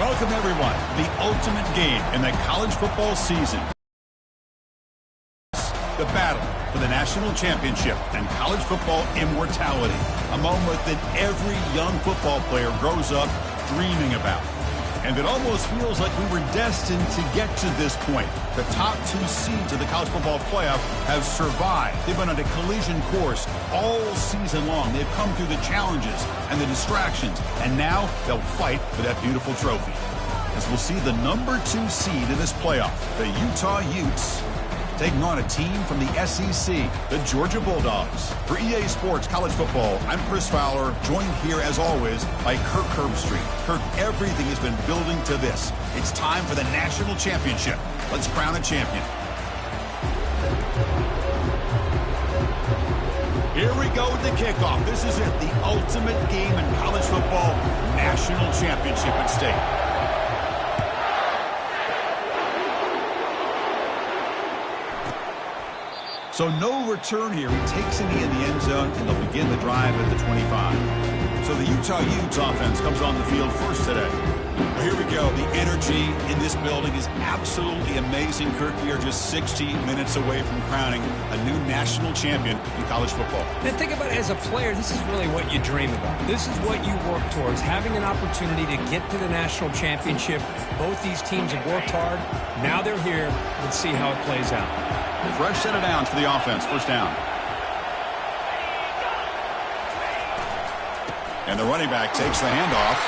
Welcome, everyone, to the ultimate game in the college football season. The battle for the national championship and college football immortality. A moment that every young football player grows up dreaming about. And it almost feels like we were destined to get to this point. The top two seeds of the college football playoff have survived. They've been on a collision course all season long. They've come through the challenges and the distractions, and now they'll fight for that beautiful trophy. As we'll see the number 2 seed in this playoff, the Utah Utes, taking on a team from the SEC, the Georgia Bulldogs. For EA Sports College Football, I'm Chris Fowler, joined here, as always, by Kirk Herbstreit. Kirk, everything has been building to this. It's time for the national championship. Let's crown a champion. Here we go with the kickoff. This is it, the ultimate game in college football, national championship at stake. So no return here. He takes it in the end zone, and they'll begin the drive at the 25. So the Utah Utes offense comes on the field first today. Well, here we go. The energy in this building is absolutely amazing. Kirk, we are just 60 minutes away from crowning a new national champion in college football. And think about it as a player, this is really what you dream about. This is what you work towards, having an opportunity to get to the national championship. Both these teams have worked hard. Now they're here. Let's see how it plays out. Fresh set of downs for the offense. First down. And the running back takes the handoff.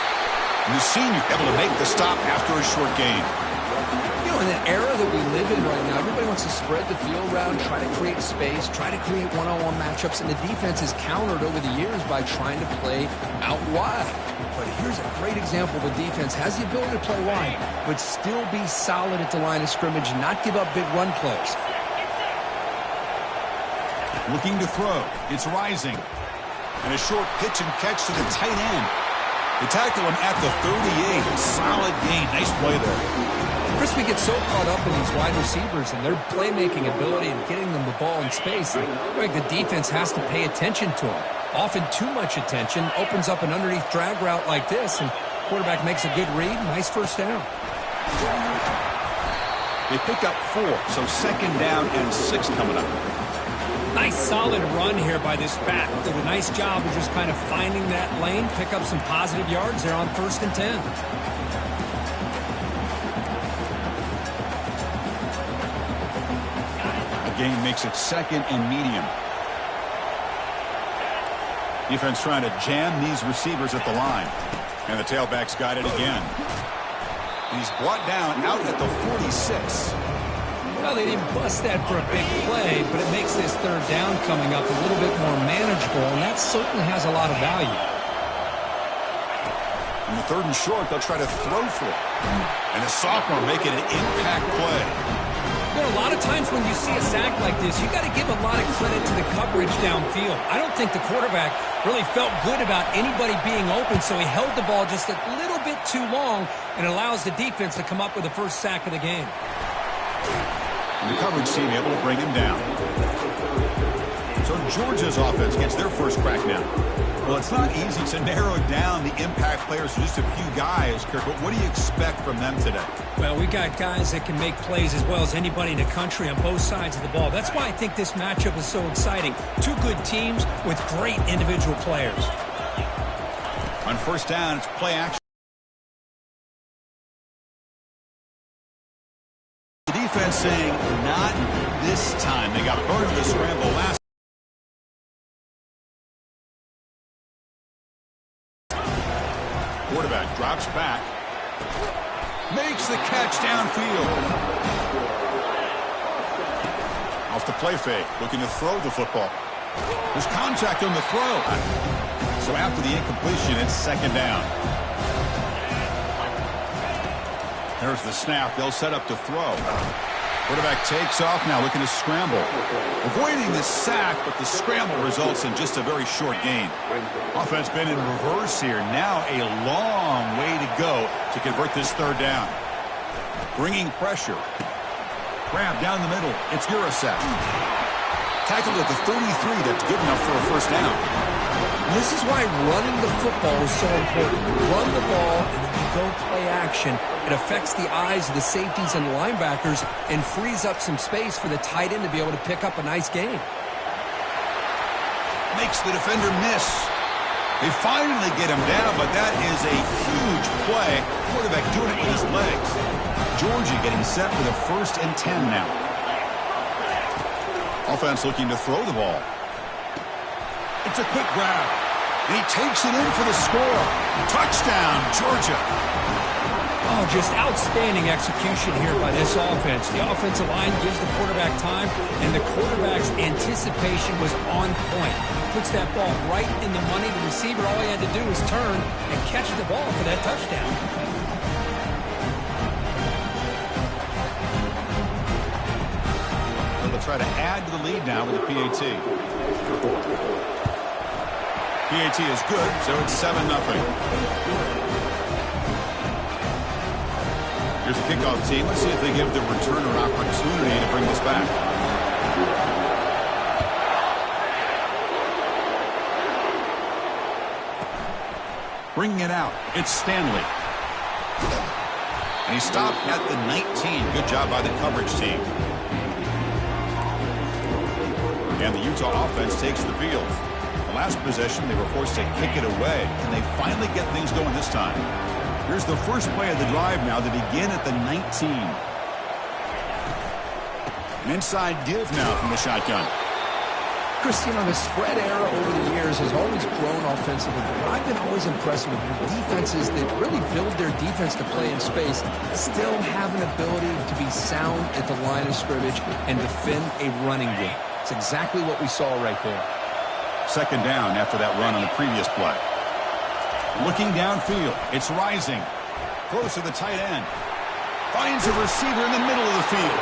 And the senior able to make the stop after a short gain. You know, in the era that we live in right now, everybody wants to spread the field around, try to create space, try to create one-on-one matchups, and the defense is countered over the years by trying to play out wide. But here's a great example of a defense has the ability to play wide, but still be solid at the line of scrimmage, not give up big run plays. Looking to throw. It's Rising. And a short pitch and catch to the tight end. They tackle him at the 38. Solid gain. Nice play there. Chris, we get so caught up in these wide receivers and their playmaking ability and getting them the ball in space. Like the defense has to pay attention to them. Often too much attention. Opens up an underneath drag route like this, and quarterback makes a good read. Nice first down. They pick up 4, so second down and 6 coming up. Nice solid run here by this back. Did a nice job of just kind of finding that lane, pick up some positive yards there on 1st and 10. A gain makes it second and medium. Defense trying to jam these receivers at the line. And the tailback's got it again. He's brought down out at the 46. Well, they didn't bust that for a big play, but it makes this third down coming up a little bit more manageable, and that certainly has a lot of value. In the 3rd and short, they'll try to throw for it. And a sophomore making an impact play. You know, a lot of times when you see a sack like this, you got to give a lot of credit to the coverage downfield. I don't think the quarterback really felt good about anybody being open, so he held the ball just a little bit too long and allows the defense to come up with the first sack of the game. And the coverage team able to bring him down. So Georgia's offense gets their first crack now. Well, it's not easy to narrow down the impact players to just a few guys, Kirk, but what do you expect from them today? Well, we got guys that can make plays as well as anybody in the country on both sides of the ball. That's why I think this matchup is so exciting. 2 good teams with great individual players. On first down, it's play action. Defense saying, not this time. They got burned with a scramble last. Quarterback drops back. Makes the catch downfield. Off the play fake. Looking to throw the football. There's contact on the throw. So after the incompletion, it's second down. There's the snap. They'll set up to throw. Quarterback takes off now, looking to scramble. Avoiding the sack, but the scramble results in just a very short gain. Offense been in reverse here. Now a long way to go to convert this third down. Bringing pressure. Grab down the middle. It's Urasek. Tackled at the 33. That's good enough for a first down. This is why running the football is so important. Run the ball, and then you go play action. It affects the eyes of the safeties and linebackers and frees up some space for the tight end to be able to pick up a nice gain. Makes the defender miss. They finally get him down, but that is a huge play. Quarterback doing it with his legs. Georgia getting set for the 1st and 10 now. Offense looking to throw the ball. It's a quick grab. And he takes it in for the score. Touchdown, Georgia. Oh, just outstanding execution here by this offense. The offensive line gives the quarterback time, and the quarterback's anticipation was on point. Puts that ball right in the money. The receiver, all he had to do was turn and catch the ball for that touchdown. They'll try to add to the lead now with the PAT. PAT is good, so it's 7-0. Here's the kickoff team. Let's see if they give the returner opportunity to bring this back. Bringing it out, it's Stanley. And he stopped at the 19. Good job by the coverage team. And the Utah offense takes the field. The last possession, they were forced to kick it away, and they finally get things going this time. Here's the first play of the drive now to begin at the 19. An inside give now from the shotgun. Christine, the spread era over the years has always grown offensively, but I've been always impressed with defenses that really build their defense to play in space, still have an ability to be sound at the line of scrimmage and defend a running game. It's exactly what we saw right there. 2nd down after that run on the previous play. Looking downfield, it's Rising. Close to the tight end. Finds a receiver in the middle of the field.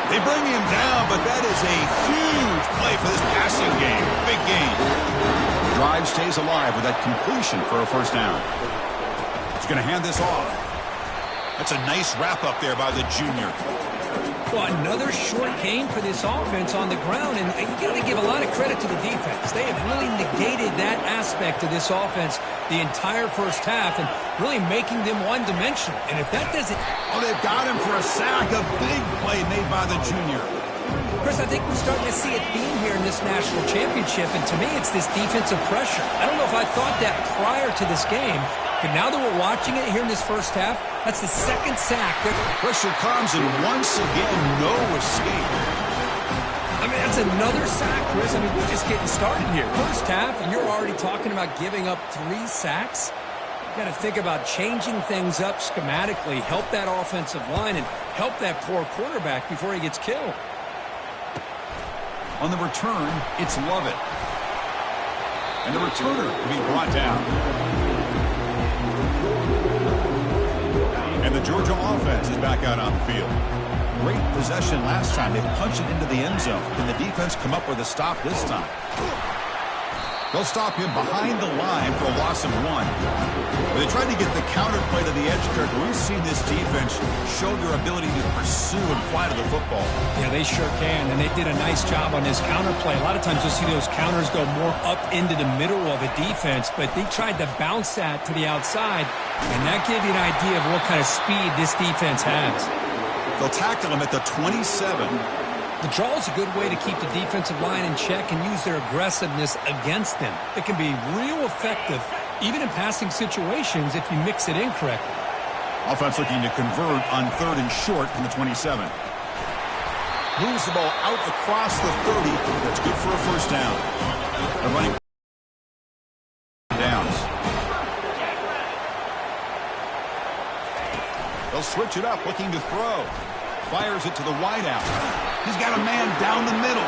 They bring him down, but that is a huge play for this passing game. Big gain. The drive stays alive with that completion for a 1st down. He's going to hand this off. That's a nice wrap up there by the junior. Well, another short gain for this offense on the ground, and you got to give a lot of credit to the defense. They have really negated that aspect of this offense the entire 1st half and really making them one-dimensional. And if that doesn't... Oh, they've got him for a sack. A big play made by the junior. Chris, I think we're starting to see a theme here in this national championship, and to me it's this defensive pressure. I don't know if I thought that prior to this game, but now that we're watching it here in this 1st half, that's the 2nd sack. Pressure comes, and once again, no escape. I mean, that's another sack, Chris. I mean, we're just getting started here. 1st half, and you're already talking about giving up 3 sacks. You got to think about changing things up schematically, help that offensive line, and help that poor quarterback before he gets killed. On the return, it's Lovett. And the returner will be brought down. And the Georgia offense is back out on the field. Great possession last time. They punched it into the end zone. Can the defense come up with a stop this time? They'll stop him behind the line for a loss of 1. They tried to get the counter play to the edge, Kirk. We've seen this defense show their ability to pursue and fly to the football. Yeah, they sure can, and they did a nice job on this counter play. A lot of times you'll see those counters go more up into the middle of a defense, but they tried to bounce that to the outside, and that gave you an idea of what kind of speed this defense has. They'll tackle him at the 27. The draw is a good way to keep the defensive line in check and use their aggressiveness against them. It can be real effective, even in passing situations, if you mix it in correctly. Offense looking to convert on 3rd and short from the 27. Moves the ball out across the 30. That's good for a 1st down. They're running downs. They'll switch it up, looking to throw. Fires it to the wideout. He's got a man down the middle.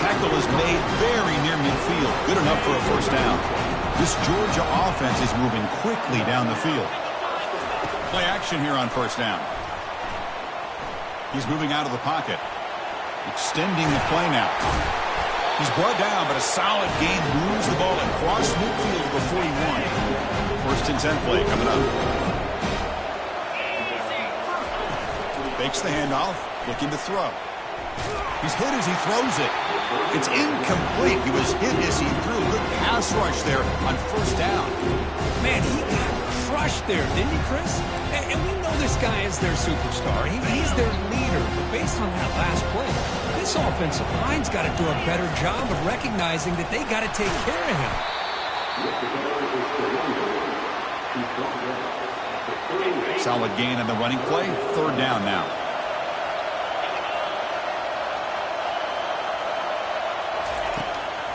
Tackle is made very near midfield. Good enough for a 1st down. This Georgia offense is moving quickly down the field. Play action here on 1st down. He's moving out of the pocket. Extending the play now. He's brought down, but a solid gain moves the ball across midfield to the 41. 1st and 10 play coming up. Fakes the handoff, looking to throw. He's hit as he throws it. It's incomplete. He was hit as he threw. Good pass rush there on first down. Man, he got crushed there, didn't he, Chris? And we know this guy is their superstar. He's their leader. But based on that last play, this offensive line's got to do a better job of recognizing that they got to take care of him. Solid gain on the running play. Third down now.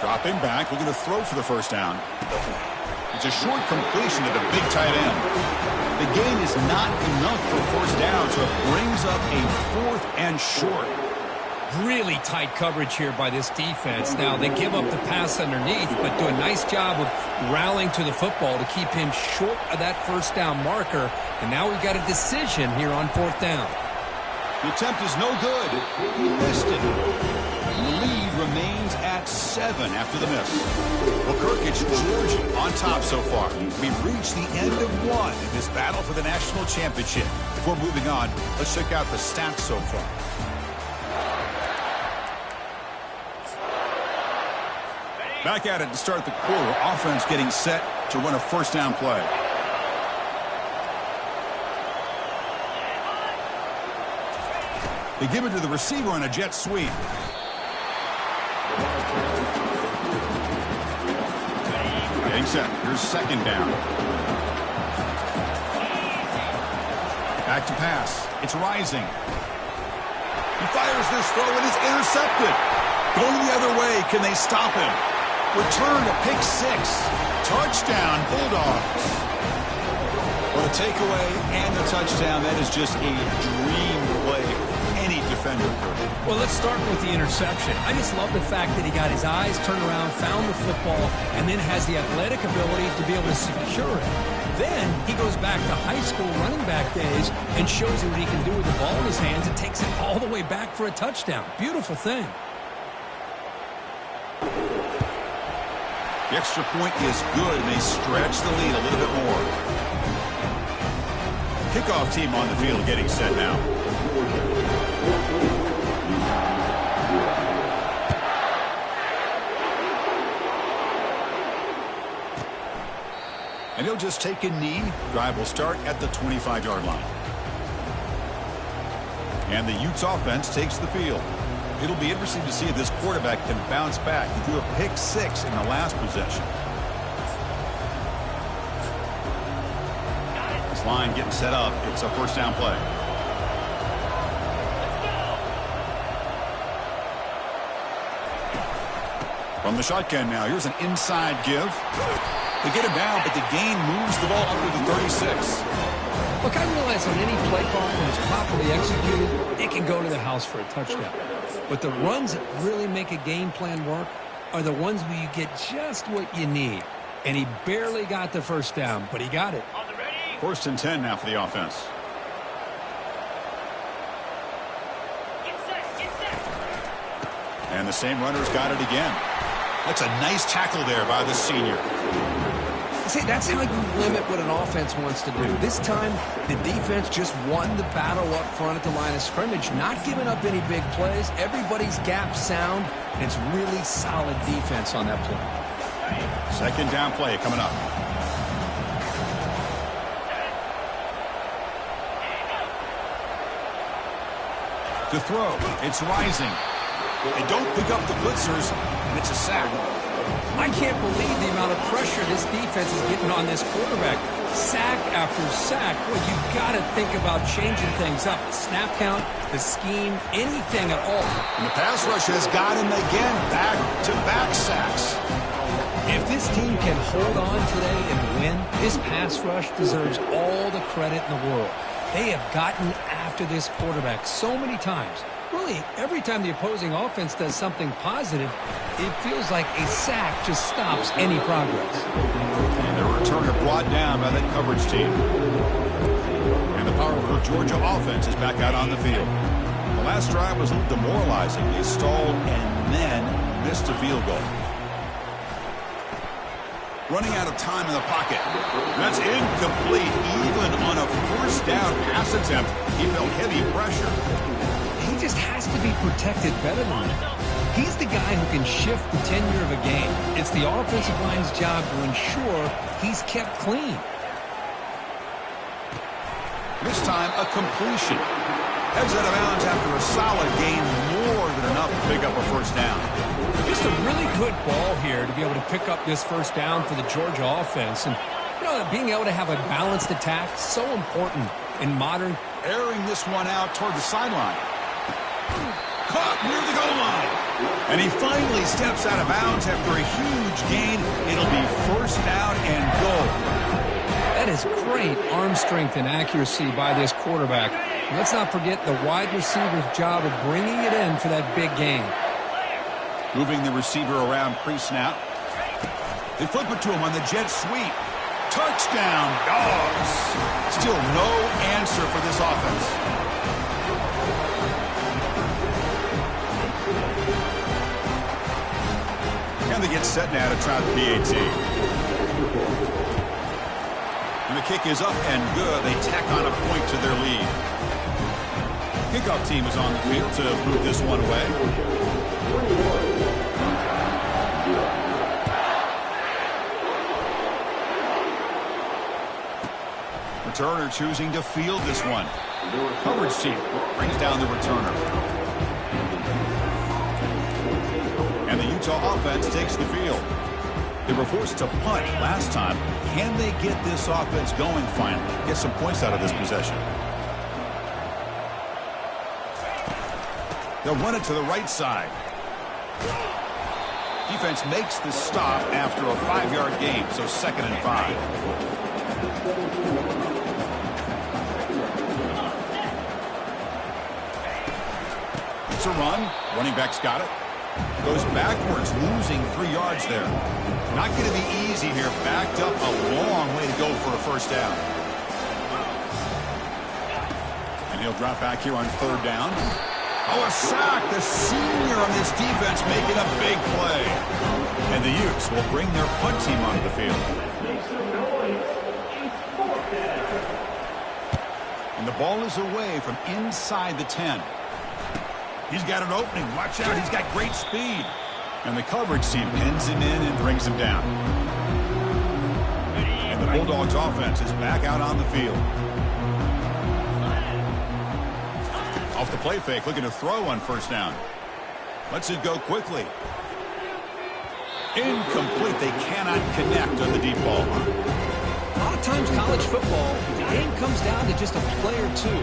Dropping back, looking to throw for the first down. It's a short completion to the big tight end. The gain is not enough for first down, so it brings up a fourth and short. Really tight coverage here by this defense. Now, they give up the pass underneath, but do a nice job of rallying to the football to keep him short of that first down marker. And now we've got a decision here on fourth down. The attempt is no good. He missed it. The lead remains at 7 after the miss. Well, Kirk, it's Georgia on top so far. We've reached the end of one in this battle for the national championship. Before moving on, let's check out the stats so far. Back at it to start the quarter. Offense getting set to run a first down play. They give it to the receiver on a jet sweep. Getting set. Here's second down. Back to pass. It's Rising. He fires this throw and is intercepted. Going the other way. Can they stop him? Return to pick 6. Touchdown, Bulldogs. What a takeaway and a touchdown. That is just a dream play for any defender. Well, let's start with the interception. I just love the fact that he got his eyes turned around, found the football, and then has the athletic ability to be able to secure it. Then he goes back to high school running back days and shows you what he can do with the ball in his hands and takes it all the way back for a touchdown. Beautiful thing. The extra point is good, and they stretch the lead a little bit more. Kickoff team on the field getting set now. And he'll just take a knee. Drive will start at the 25-yard line. And the Utes offense takes the field. It'll be interesting to see if this quarterback can bounce back. He threw a pick 6 in the last possession. This line getting set up. It's a first down play. From the shotgun now. Here's an inside give. They get him down, but the gain moves the ball up to the 36. Look, I realize on any play call, when it's properly executed, it can go to the house for a touchdown. But the runs that really make a game plan work are the ones where you get just what you need. And he barely got the first down, but he got it. First and 10 now for the offense. And the same runner's got it again. That's a nice tackle there by the senior. See, that's how you limit what an offense wants to do. This time, the defense just won the battle up front at the line of scrimmage, not giving up any big plays. Everybody's gap sound, and it's really solid defense on that play. Second down play coming up. To throw, it's Rising. They don't pick up the blitzers, and it's a sack. I can't believe the amount of pressure this defense is getting on this quarterback. Sack after sack. Well, you've got to think about changing things up. Snap count, the scheme, anything at all. And the pass rush has got him again. Back-to-back sacks. If this team can hold on today and win, this pass rush deserves all the credit in the world. They have gotten after this quarterback so many times. Really, every time the opposing offense does something positive, it feels like a sack just stops any progress. And the returner brought down by that coverage team. And the powerful Georgia offense is back out on the field. The last drive was a little demoralizing. They stalled and then missed a field goal. Running out of time in the pocket. That's incomplete. Even on a first down pass attempt, he felt heavy pressure. He just has to be protected better than that. He's the guy who can shift the tenure of a game. It's the offensive line's job to ensure he's kept clean. This time, a completion. Heads out of bounds after a solid gain, more than enough to pick up a first down. Just a really good ball here to be able to pick up this first down for the Georgia offense. And, you know, being able to have a balanced attack is so important in modern. Airing this one out toward the sideline. Caught near the goal line. And he finally steps out of bounds after a huge gain. It'll be first down and goal. That is great arm strength and accuracy by this quarterback. Let's not forget the wide receiver's job of bringing it in for that big gain. Moving the receiver around pre-snap. They flip it to him on the jet sweep. Touchdown, Dogs. Still no answer for this offense. And they get set now to try the PAT. And the kick is up and good. They tack on a point to their lead. Kickoff team is on the field to move this one away. Returner choosing to field this one. Coverage team brings down the returner. And the Utah offense takes the field. They were forced to punt last time. Can they get this offense going finally? Get some points out of this possession. They'll run it to the right side. Defense makes the stop after a 5-yard gain, so 2nd and 5. It's a run. Running back's got it. Goes backwards, losing 3 yards there. Not going to be easy here. Backed up a long way to go for a first down. And he'll drop back here on 3rd down. Oh, a sack. The senior on this defense making a big play. And the Utes will bring their punt team onto the field. And the ball is away from inside the 10. He's got an opening. Watch out. He's got great speed. And the coverage team pins him in and brings him down. And the Bulldogs offense is back out on the field. Off the play fake, looking to throw on first down. Lets it go quickly. Incomplete. They cannot connect on the deep ball. A lot of times college football, the game comes down to just a play or two.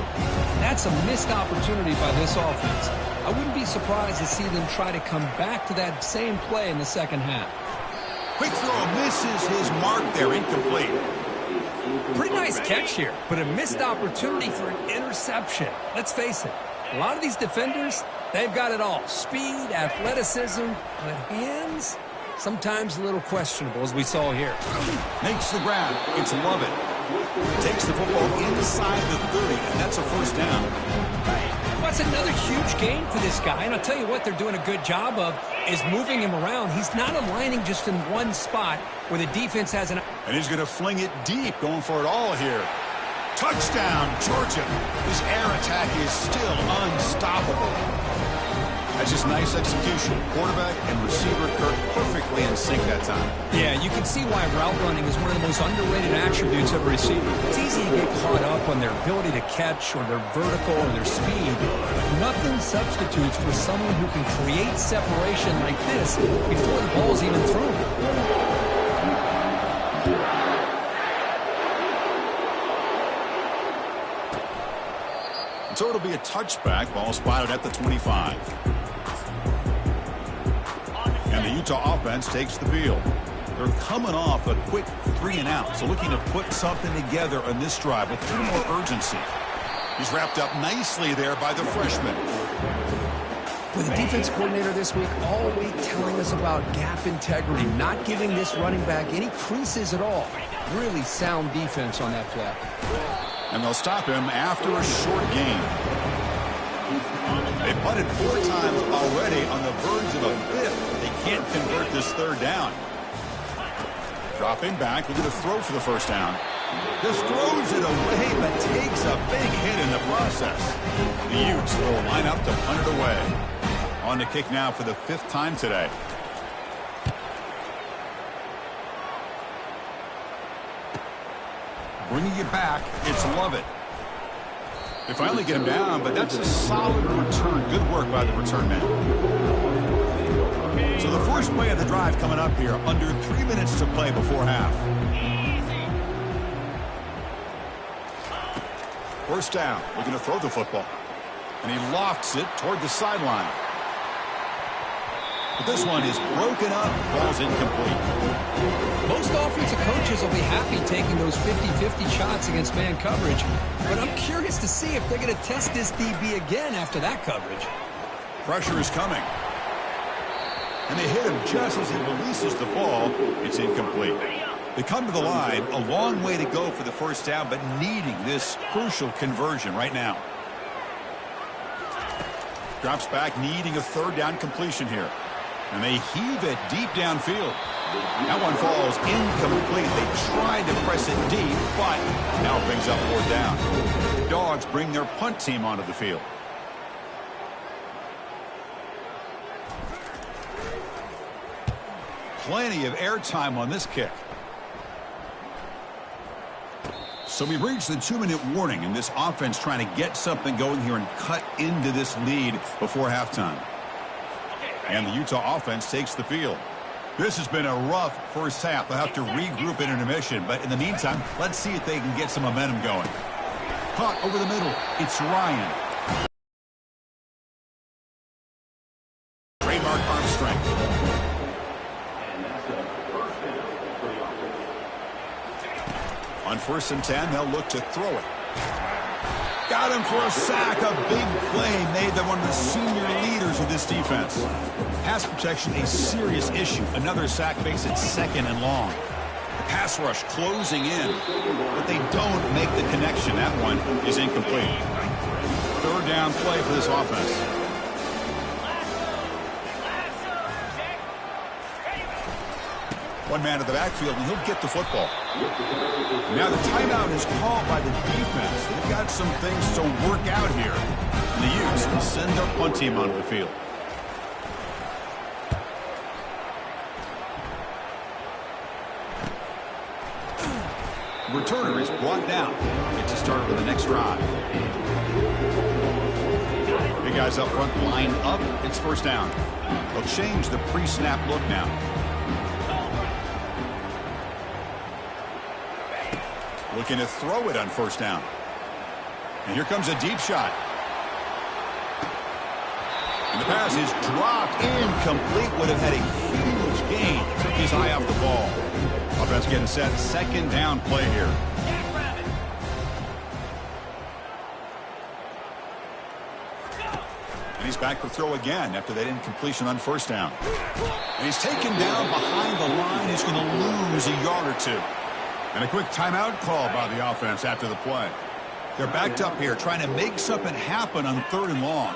That's a missed opportunity by this offense. I wouldn't be surprised to see them try to come back to that same play in the second half. Quick throw misses his mark there. Incomplete. Pretty nice catch here, but a missed opportunity for an interception. Let's face it, a lot of these defenders, they've got it all. Speed, athleticism, but hands, sometimes a little questionable, as we saw here. Makes the grab. It's Lovett. Takes the football inside the 30, and that's a first down. Well, that's another huge gain for this guy, and I'll tell you what they're doing a good job of is moving him around. He's not aligning just in one spot where the defense has an... And he's going to fling it deep, going for it all here. Touchdown, Georgia. This air attack is still unstoppable. That's just nice execution. Quarterback and receiver Kirk perfectly in sync that time. Yeah, you can see why route running is one of the most underrated attributes of a receiver. It's easy to get caught up on their ability to catch or their vertical or their speed. But nothing substitutes for someone who can create separation like this before the ball's even thrown. So it'll be a touchback. Ball spotted at the 25. And the Utah offense takes the field. They're coming off a quick 3-and-out, so looking to put something together on this drive with a little more urgency. He's wrapped up nicely there by the freshman. With the defense coordinator this week all week telling us about gap integrity, not giving this running back any creases at all. Really sound defense on that play. And they'll stop him after a short gain. They punted 4 times already on the verge of a 5th. They can't convert this 3rd down. Dropping back, looking to throw for the first down. Just throws it away, but takes a big hit in the process. The Utes will line up to punt it away. On to kick now for the 5th time today. Bringing it back, it's Lovett. They finally get him down, but that's a solid return. Good work by the return man. So the first play of the drive coming up here, under 3 minutes to play before half. First down, we're going to throw the football. And he lofts it toward the sideline. But this one is broken up, ball's incomplete. Most offensive coaches will be happy taking those 50-50 shots against man coverage, but I'm curious to see if they're going to test this DB again after that coverage. Pressure is coming. And they hit him just as he releases the ball. It's incomplete. They come to the line, a long way to go for the first down, but needing this crucial conversion right now. Drops back, needing a 3rd down completion here. And they heave it deep downfield. That one falls incomplete. They tried to press it deep, but now it brings up 4th down. The Dogs bring their punt team onto the field. Plenty of airtime on this kick. So we've reached the 2-minute warning, and this offense trying to get something going here and cut into this lead before halftime. And the Utah offense takes the field. This has been a rough first half. They'll have to regroup in intermission, but in the meantime, let's see if they can get some momentum going. Caught over the middle. It's Ryan. Trademark arm strength. On 1st and 10, they'll look to throw it. Got him for a sack. A big play made them one of the senior leaders of this defense. Pass protection, a serious issue. Another sack makes it 2nd and long. The pass rush closing in, but they don't make the connection. That one is incomplete. 3rd down play for this offense. One man to the backfield, and he'll get the football. Now the timeout is called by the defense. They've got some things to work out here. And the Utes will send their punt team onto the field. The returner is brought down. Gets to start with the next drive. Big guys up front line up. It's 1st down. They'll change the pre-snap look now. Looking to throw it on 1st down. And here comes a deep shot. And the pass is dropped. Incomplete. Would have had a huge gain. Took his eye off the ball. Offense getting set. 2nd down play here. And he's back to throw again after that incompletion on 1st down. And he's taken down behind the line. He's going to lose a yard or 2. And a quick timeout call by the offense after the play. They're backed up here trying to make something happen on 3rd and long.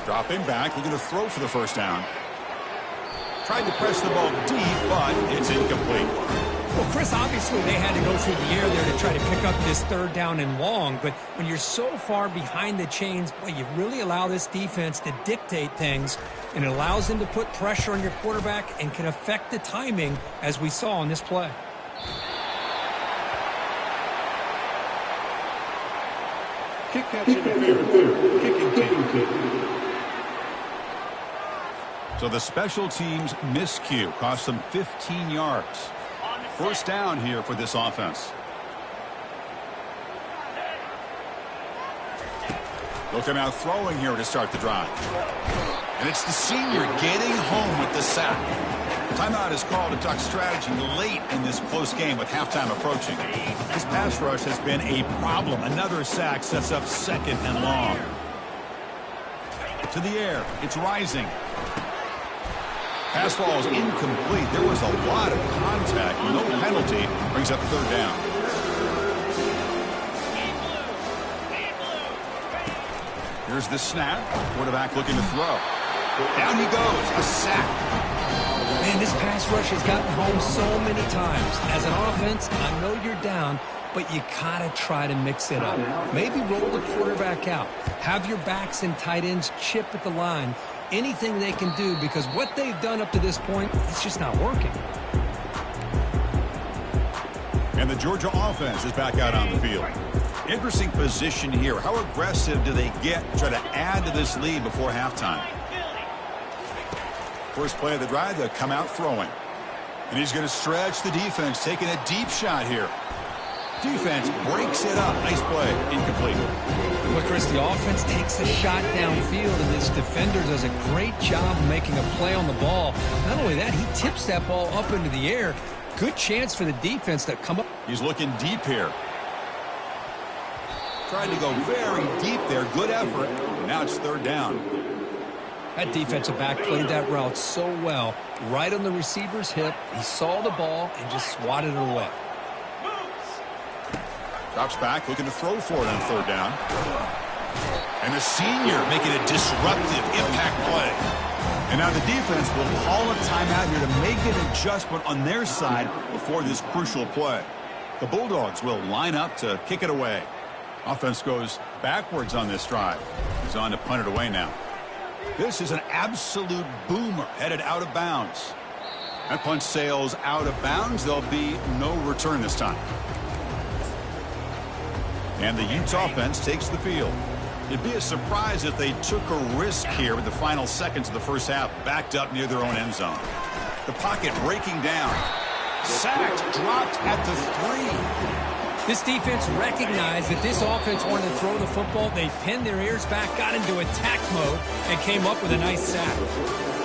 Dropping back, looking to throw for the 1st down. Tried to press the ball deep, but it's incomplete. Well, Chris, obviously they had to go through the air there to try to pick up this 3rd down and long, but when you're so far behind the chains, boy, you really allow this defense to dictate things, and it allows them to put pressure on your quarterback and can affect the timing, as we saw on this play. Kick catch interference. Kicking team. So the special teams miscue cost them 15 yards. 1st down here for this offense. Looking out throwing here to start the drive. And it's the senior getting home with the sack. Timeout is called to talk strategy late in this close game with halftime approaching. This pass rush has been a problem. Another sack sets up 2nd and long. To the air. It's rising. Pass ball is incomplete. There was a lot of contact. No penalty. Brings up 3rd down. Here's the snap. Quarterback looking to throw. Down he goes. A sack. Man, this pass rush has gotten home so many times. As an offense, I know you're down, but you gotta try to mix it up. Maybe roll the quarterback out. Have your backs and tight ends chip at the line. Anything they can do, because what they've done up to this point, it's just not working. And the Georgia offense is back out on the field. Interesting position here. How aggressive do they get to try to add to this lead before halftime? First play of the drive, they'll come out throwing. And he's going to stretch the defense, taking a deep shot here. Defense breaks it up. Nice play. Incomplete. Well, Chris, the offense takes a shot downfield, and this defender does a great job making a play on the ball. Not only that, he tips that ball up into the air. Good chance for the defense to come up. He's looking deep here. Tried to go very deep there. Good effort. Now it's third down. That defensive back played that route so well. Right on the receiver's hip. He saw the ball and just swatted it away. Drops back, looking to throw for it on third down. And the senior making a disruptive impact play. And now the defense will call a timeout here to make an adjustment on their side before this crucial play. The Bulldogs will line up to kick it away. Offense goes backwards on this drive. He's on to punt it away now. This is an absolute boomer headed out of bounds. That punt sails out of bounds. There'll be no return this time. And the Utes offense takes the field. It'd be a surprise if they took a risk here with the final seconds of the first half, backed up near their own end zone. The pocket breaking down. Sacked, dropped at the 3. This defense recognized that this offense wanted to throw the football. They pinned their ears back, got into attack mode, and came up with a nice sack.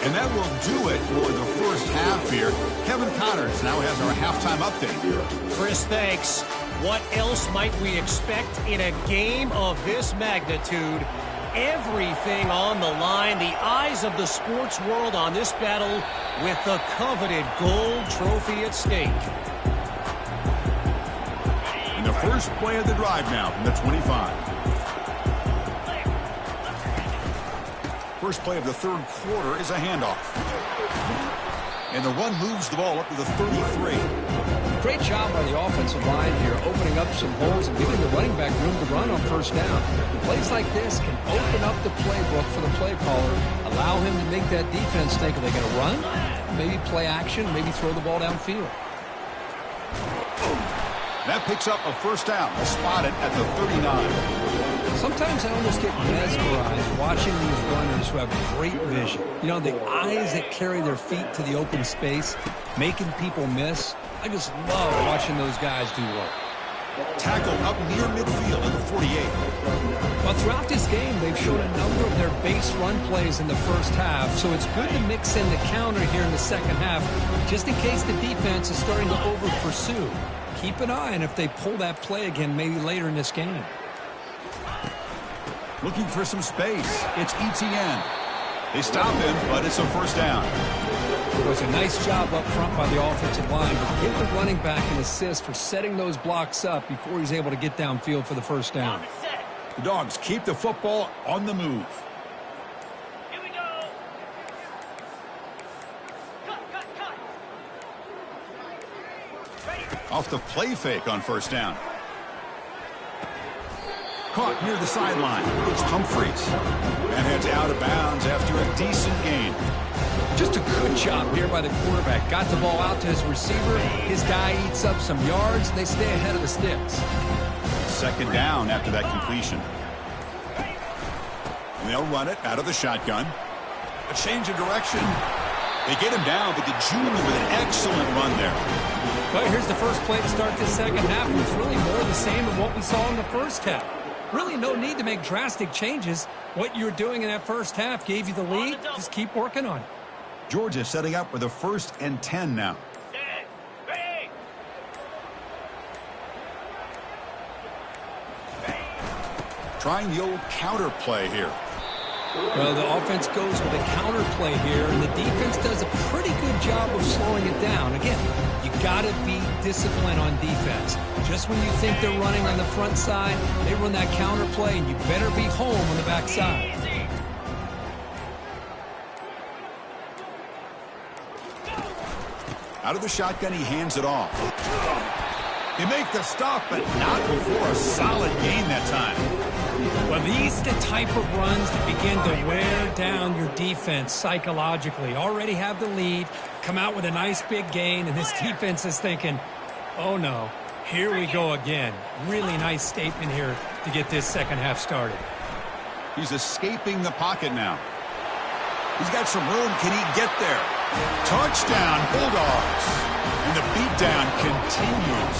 And that will do it for the first half here. Kevin Connors now has our halftime update. Chris, thanks. What else might we expect in a game of this magnitude? Everything on the line. The eyes of the sports world on this battle with the coveted gold trophy at stake. And the first play of the drive now from the 25. First play of the third quarter is a handoff. And the run moves the ball up to the 33. Great job by the offensive line here, opening up some holes and giving the running back room to run on first down. Plays like this can open up the playbook for the play caller, allow him to make that defense think, are they going to run? Maybe play action, maybe throw the ball downfield. That picks up a first down. Spotted at the 39. Sometimes I almost get mesmerized watching these runners who have great vision. You know, the eyes that carry their feet to the open space, making people miss. I just love watching those guys do work. Tackle up near midfield at the 48. Well, throughout this game, they've shown a number of their base run plays in the first half, so it's good to mix in the counter here in the second half, just in case the defense is starting to over-pursue. Keep an eye on if they pull that play again maybe later in this game. Looking for some space. It's Etienne. They stop him, but it's a first down. It was a nice job up front by the offensive line, but give the running back an assist for setting those blocks up before he's able to get downfield for the first down. The Dogs keep the football on the move. Here we go. Cut. Off the play fake on first down. Caught near the sideline. It's Humphreys. And heads out of bounds after a decent gain. Just a good job here by the quarterback. Got the ball out to his receiver. His guy eats up some yards, and they stay ahead of the sticks. Second down after that completion. And they'll run it out of the shotgun. A change of direction. They get him down, but the junior with an excellent run there. Well, here's the first play to start this second half. It was really more the same of what we saw in the first half. Really no need to make drastic changes. What you were doing in that first half gave you the lead. Just keep working on it. Georgia setting up with a 1st and 10 now. Trying the old counter play here. Well, the offense goes with a counter play here, and the defense does a pretty good job of slowing it down. Again, you got to be disciplined on defense. Just when you think they're running on the front side, they run that counter play, and you better be home on the back side. Out of the shotgun, he hands it off. They make the stop, but not before a solid gain that time. Well, these are the type of runs that begin to wear down your defense psychologically. Already have the lead, come out with a nice big gain, and this defense is thinking, oh no, here we go again. Really nice statement here to get this second half started. He's escaping the pocket now. He's got some room. Can he get there? Touchdown, Bulldogs. And the beatdown continues.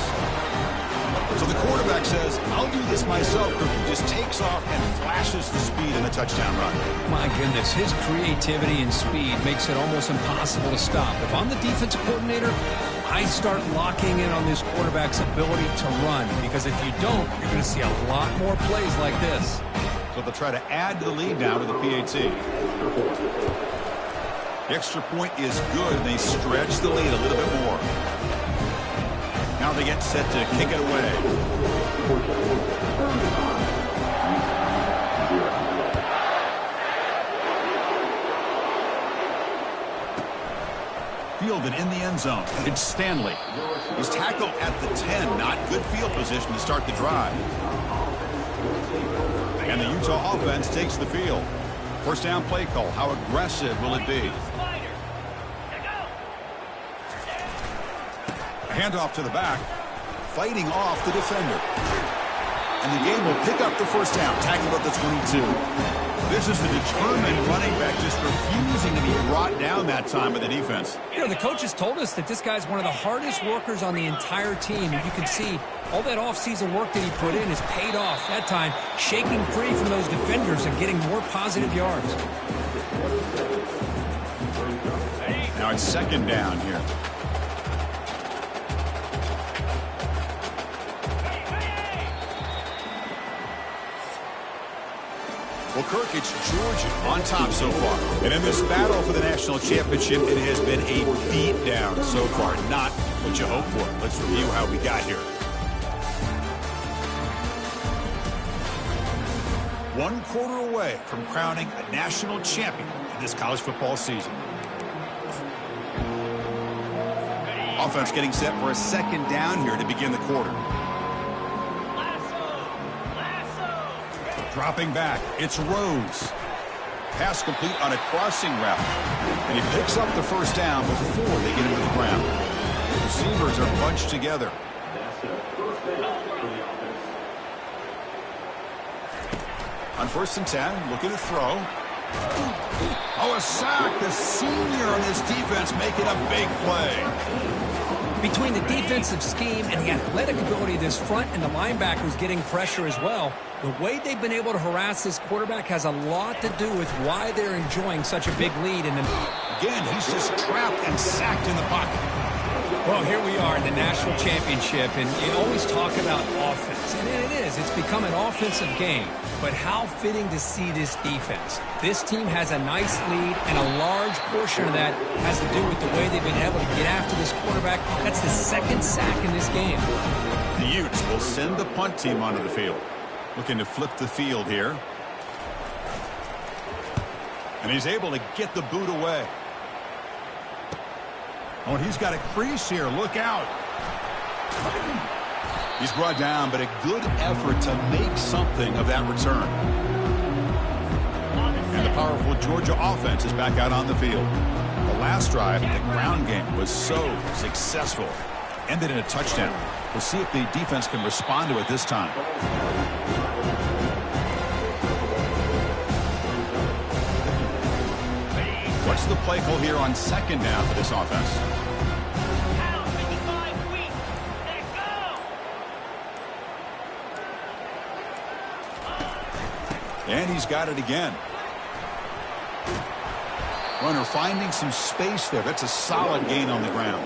So the quarterback says, I'll do this myself. He just takes off and flashes the speed in the touchdown run. My goodness, his creativity and speed makes it almost impossible to stop. If I'm the defensive coordinator, I start locking in on this quarterback's ability to run. Because if you don't, you're going to see a lot more plays like this. So they'll try to add to the lead now with the PAT. The extra point is good, and they stretch the lead a little bit more. Now they get set to kick it away. Fielded in the end zone. It's Stanley. He's tackled at the 10. Not good field position to start the drive. And the Utah offense takes the field. First down play call. How aggressive will it be? A handoff to the back. Fighting off the defender. And the game will pick up the first down. Tackled at the 22. This is a determined running back just refusing to be brought down that time by the defense. You know, the coaches told us that this guy's one of the hardest workers on the entire team. And you can see all that offseason work that he put in has paid off. That time, shaking free from those defenders and getting more positive yards. Now it's second down here. Well, Kirk, it's Georgia on top so far. And in this battle for the national championship, it has been a beatdown so far. Not what you hoped for. Let's review how we got here. 1 quarter away from crowning a national champion in this college football season. Offense getting set for a second down here to begin the quarter. Dropping back, it's Rose. Pass complete on a crossing route. And he picks up the first down before they get into the ground. The receivers are bunched together. On 1st and 10, looking to throw. Oh, a sack. The senior on this defense making a big play. Between the defensive scheme and the athletic ability of this front and the linebackers getting pressure as well, the way they've been able to harass this quarterback has a lot to do with why they're enjoying such a big lead. And again, he's just trapped and sacked in the pocket. Well, here we are in the national championship, and you always talk about offense. And it is. It's become an offensive game. But how fitting to see this defense. This team has a nice lead, and a large portion of that has to do with the way they've been able to get after this quarterback. That's the second sack in this game. The Utes will send the punt team onto the field. Looking to flip the field here. And he's able to get the boot away. Oh, and he's got a crease here. Look out. He's brought down, but a good effort to make something of that return. And the powerful Georgia offense is back out on the field. The last drive, the ground game was so successful. Ended in a touchdown. We'll see if the defense can respond to it this time. What's the play call here on second down for this offense? And he's got it again. Runner finding some space there. That's a solid gain on the ground.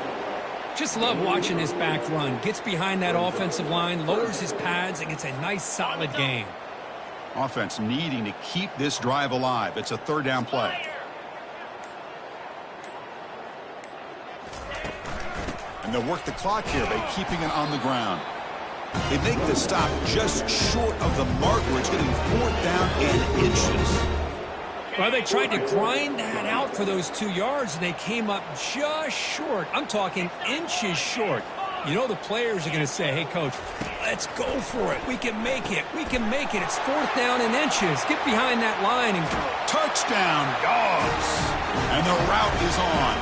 Just love watching this back run. Gets behind that offensive line, lowers his pads, and gets a nice solid gain. Offense needing to keep this drive alive. It's a third down play. And they'll work the clock here by keeping it on the ground. They make the stop just short of the mark where it's getting 4th down and inches. Well, they tried to grind that out for those 2 yards, and they came up just short. I'm talking inches short. You know the players are going to say, hey, Coach, let's go for it. We can make it. We can make it. It's 4th down and inches. Get behind that line and go. Touchdown, Dogs. And the route is on.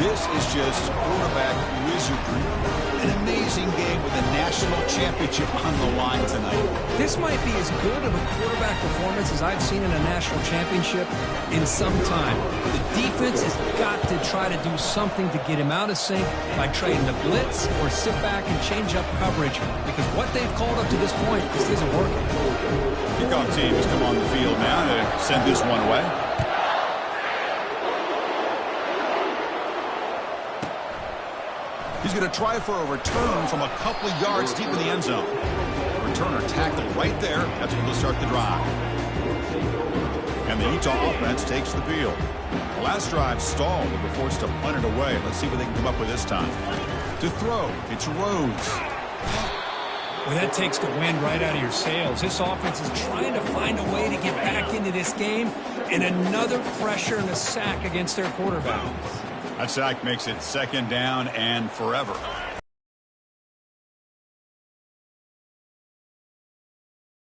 This is just quarterback wizardry. An amazing game with a national championship on the line tonight. This might be as good of a quarterback performance as I've seen in a national championship in some time. The defense has got to try to do something to get him out of sync by trying to blitz or sit back and change up coverage, because what they've called up to this point just isn't working. Kickoff team has come on the field now to send this one away. He's going to try for a return from a couple of yards deep in the end zone. Returner tackled right there. That's when they'll start the drive. And the Utah offense takes the field. The last drive stalled. They were forced to punt it away. Let's see what they can come up with this time. To throw, it's Rhodes. Well, that takes the wind right out of your sails. This offense is trying to find a way to get back into this game, and another pressure and a sack against their quarterback. That sack makes it 2nd down and forever.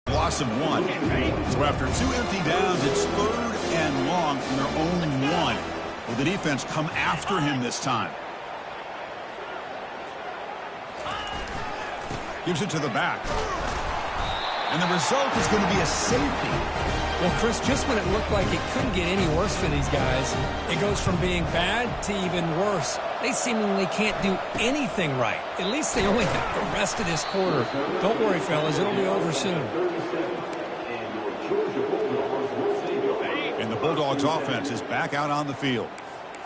Loss of 1. So after 2 empty downs, it's 3rd and long from their own 1. Will the defense come after him this time? Gives it to the back. And the result is going to be a safety. Well, Chris, just when it looked like it couldn't get any worse for these guys, it goes from being bad to even worse. They seemingly can't do anything right. At least they only have the rest of this quarter. Don't worry, fellas. It'll be over soon. And the Bulldogs offense is back out on the field.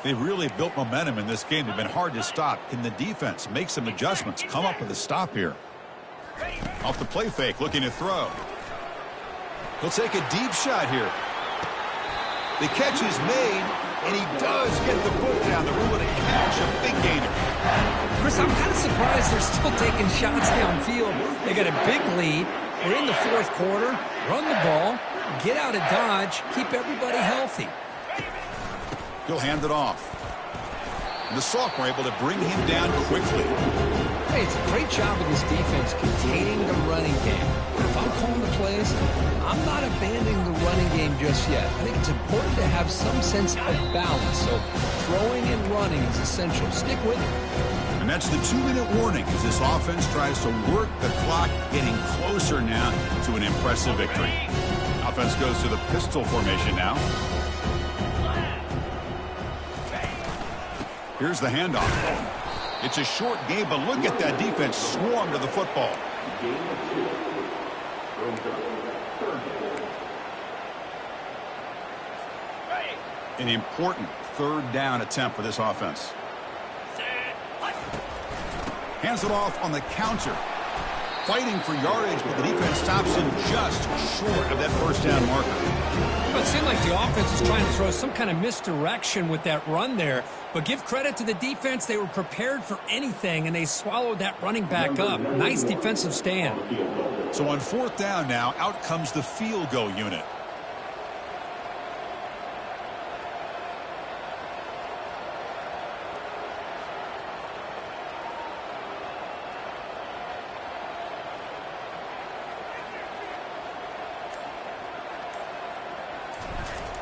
They've really built momentum in this game. They've been hard to stop. Can the defense make some adjustments, come up with a stop here? Off the play fake, looking to throw. He'll take a deep shot here. The catch is made, and he does get the foot down. They're able to catch a big gainer. Chris, I'm kind of surprised they're still taking shots downfield. They got a big lead. We're in the 4th quarter. Run the ball, get out of dodge, keep everybody healthy. He'll hand it off. And the sophomore able to bring him down quickly. Hey, it's a great job of this defense containing the running game. If I'm calling the plays, I'm not abandoning the running game just yet. I think it's important to have some sense of balance. So throwing and running is essential. Stick with it. And that's the 2-minute warning as this offense tries to work the clock, getting closer now to an impressive victory. Offense goes to the pistol formation now. Here's the handoff. It's a short game, but look at that defense swarm to the football. An important 3rd down attempt for this offense. Hands it off on the counter. Fighting for yardage, but the defense stops him just short of that 1st down marker. Well, it seemed like the offense was trying to throw some kind of misdirection with that run there. But give credit to the defense. They were prepared for anything, and they swallowed that running back up. Nice defensive stand. So on 4th down now, out comes the field goal unit.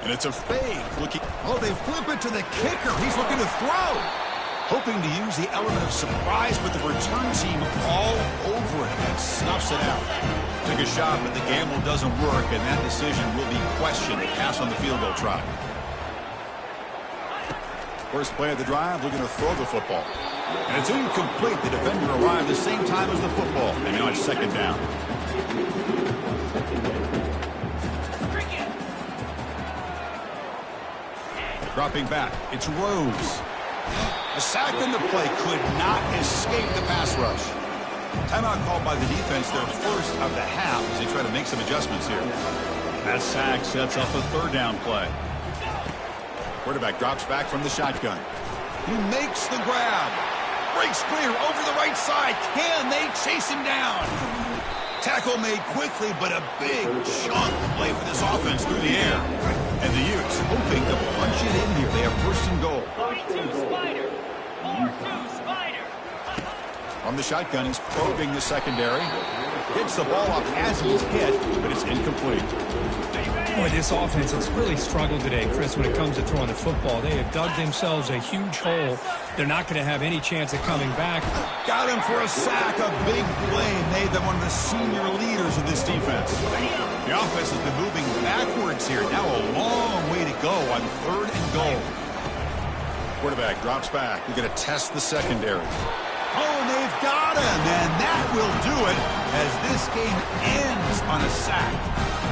And it's a fake. Oh, they flip it to the kicker. He's looking to throw. Hoping to use the element of surprise, but the return team all over it and snuffs it out. Took a shot, but the gamble doesn't work, and that decision will be questioned. Pass on the field goal try. First play of the drive, looking to throw the football. And it's incomplete. The defender arrived the same time as the football. And now it's 2nd down. Dropping back, it's Rhodes. A sack in the play could not escape the pass rush. Timeout called by the defense, their first of the half, as they try to make some adjustments here. That sack sets up a 3rd down play. Quarterback drops back from the shotgun. He makes the grab. Breaks clear over the right side. Can they chase him down? Tackle made quickly, but a big chunk play for this offense through the air. And the Utes hoping to punch it in here. They have 1st and goal. 42 Spider. 4-2 Spider. From the shotgun, he's probing the secondary. Hits the ball off as he's hit, but it's incomplete. Boy, this offense has really struggled today, Chris, when it comes to throwing the football. They have dug themselves a huge hole. They're not going to have any chance of coming back. Got him for a sack. A big play made them one of the senior leaders of this defense. The offense has been moving backwards here. Now a long way to go on 3rd and goal. Quarterback drops back. We're going to test the secondary. Oh, and they've got him, and that will do it as this game ends on a sack.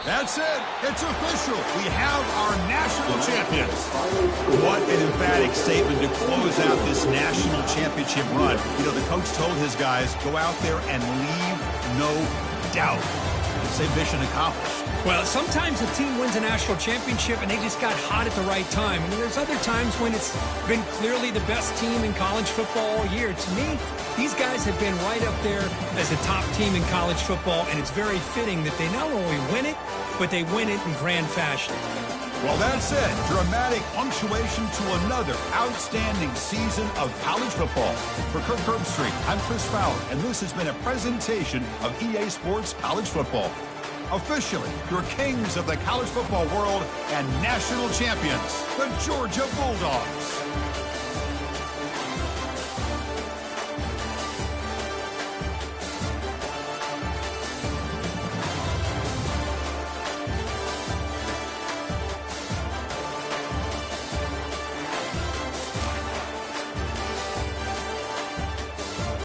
That's it. It's official. We have our national champions. What an emphatic statement to close out this national championship run. You know, the coach told his guys, go out there and leave no doubt. Say mission accomplished. Well, sometimes a team wins a national championship and they just got hot at the right time. And there's other times when it's been clearly the best team in college football all year. To me, these guys have been right up there as the top team in college football, and it's very fitting that they not only win it, but they win it in grand fashion. Well, that's it. Dramatic punctuation to another outstanding season of college football. For Kirk Herbstreit, I'm Chris Fowler, and this has been a presentation of EA Sports College Football. Officially, your kings of the college football world and national champions, the Georgia Bulldogs.